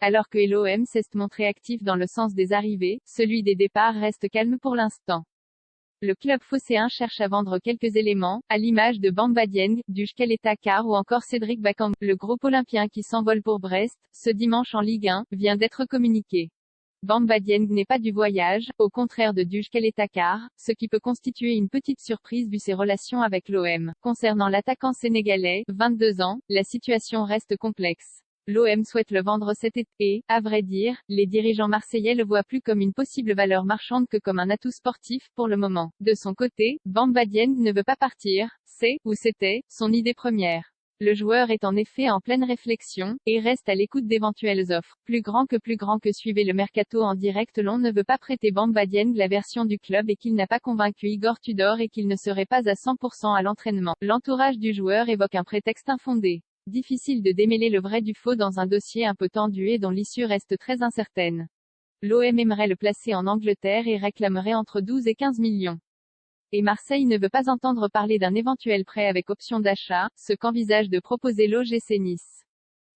Alors que l'OM s'est montré actif dans le sens des arrivées, celui des départs reste calme pour l'instant. Le club phocéen cherche à vendre quelques éléments, à l'image de Bamba Dieng, du Caleta Car ou encore Cédric Bakambu. Le groupe olympien qui s'envole pour Brest, ce dimanche en Ligue 1, vient d'être communiqué. Bamba Dieng n'est pas du voyage, au contraire de Duj Caleta Car, ce qui peut constituer une petite surprise vu ses relations avec l'OM. Concernant l'attaquant sénégalais, 22 ans, la situation reste complexe. L'OM souhaite le vendre cet été, et, à vrai dire, les dirigeants marseillais le voient plus comme une possible valeur marchande que comme un atout sportif, pour le moment. De son côté, Bamba Dieng ne veut pas partir, c'est, ou c'était, son idée première. Le joueur est en effet en pleine réflexion, et reste à l'écoute d'éventuelles offres. Plus grand que suivez le mercato en direct. L'on ne veut pas prêter Bamba Dieng. La version du club est qu'il n'a pas convaincu Igor Tudor et qu'il ne serait pas à 100% à l'entraînement. L'entourage du joueur évoque un prétexte infondé. Difficile de démêler le vrai du faux dans un dossier un peu tendu et dont l'issue reste très incertaine. L'OM aimerait le placer en Angleterre et réclamerait entre 12 et 15 millions. Et Marseille ne veut pas entendre parler d'un éventuel prêt avec option d'achat, ce qu'envisage de proposer l'OGC Nice.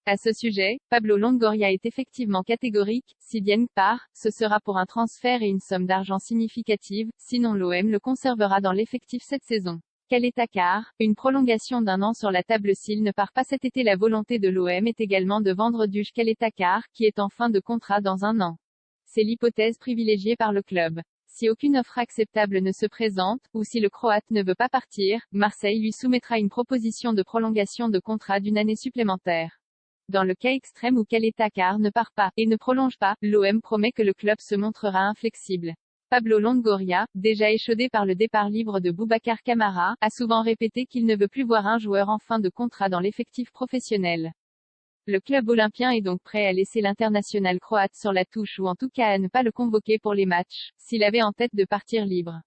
À ce sujet, Pablo Longoria est effectivement catégorique, si Dieng part, ce sera pour un transfert et une somme d'argent significative, sinon l'OM le conservera dans l'effectif cette saison. Caleta Car, une prolongation d'un an sur la table s'il ne part pas cet été. La volonté de l'OM est également de vendre Duj Caleta Car, qui est en fin de contrat dans un an. C'est l'hypothèse privilégiée par le club. Si aucune offre acceptable ne se présente, ou si le Croate ne veut pas partir, Marseille lui soumettra une proposition de prolongation de contrat d'une année supplémentaire. Dans le cas extrême où Caleta Car ne part pas, et ne prolonge pas, l'OM promet que le club se montrera inflexible. Pablo Longoria, déjà échaudé par le départ libre de Boubacar Kamara, a souvent répété qu'il ne veut plus voir un joueur en fin de contrat dans l'effectif professionnel. Le club olympien est donc prêt à laisser l'international croate sur la touche ou en tout cas à ne pas le convoquer pour les matchs, s'il avait en tête de partir libre.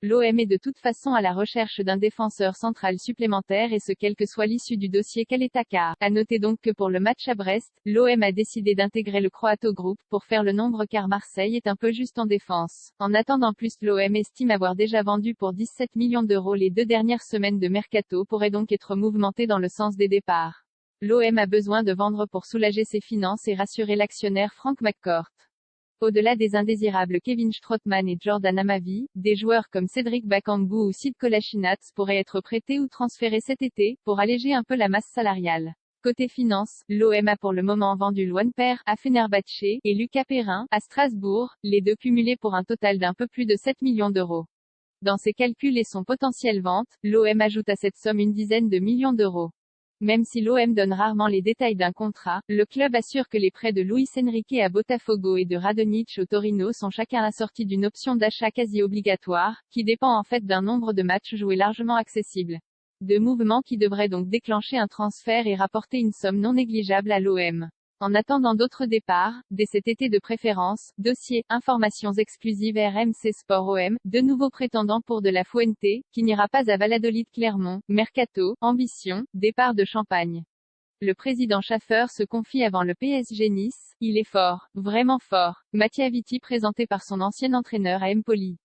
L'OM est de toute façon à la recherche d'un défenseur central supplémentaire et ce quelle que soit l'issue du dossier Caleta Car. À noter donc que pour le match à Brest, l'OM a décidé d'intégrer le Croate au groupe, pour faire le nombre car Marseille est un peu juste en défense. En attendant plus, l'OM estime avoir déjà vendu pour 17 millions d'euros. Les 2 dernières semaines de mercato pourraient donc être mouvementées dans le sens des départs. L'OM a besoin de vendre pour soulager ses finances et rassurer l'actionnaire Frank McCourt. Au-delà des indésirables Kevin Strootman et Jordan Amavi, des joueurs comme Cédric Bakambu ou Sid Kolasinac pourraient être prêtés ou transférés cet été, pour alléger un peu la masse salariale. Côté finance, l'OM a pour le moment vendu Luan Per à Fenerbahçe et Lucas Perrin à Strasbourg, les deux cumulés pour un total d'un peu plus de 7 millions d'euros. Dans ses calculs et son potentiel vente, l'OM ajoute à cette somme une dizaine de millions d'euros. Même si l'OM donne rarement les détails d'un contrat, le club assure que les prêts de Luis Enrique à Botafogo et de Radonjic au Torino sont chacun assortis d'une option d'achat quasi obligatoire, qui dépend en fait d'un nombre de matchs joués largement accessible. Deux mouvements qui devraient donc déclencher un transfert et rapporter une somme non négligeable à l'OM. En attendant d'autres départs, dès cet été de préférence, dossier, informations exclusives RMC Sport OM, de nouveaux prétendants pour De La Fuente, qui n'ira pas à Valladolid-Clermont, mercato, ambition, départ de Champagne. Le président Schaffer se confie avant le PSG Nice, il est fort, vraiment fort. Mattia Vitti présenté par son ancien entraîneur à Empoli.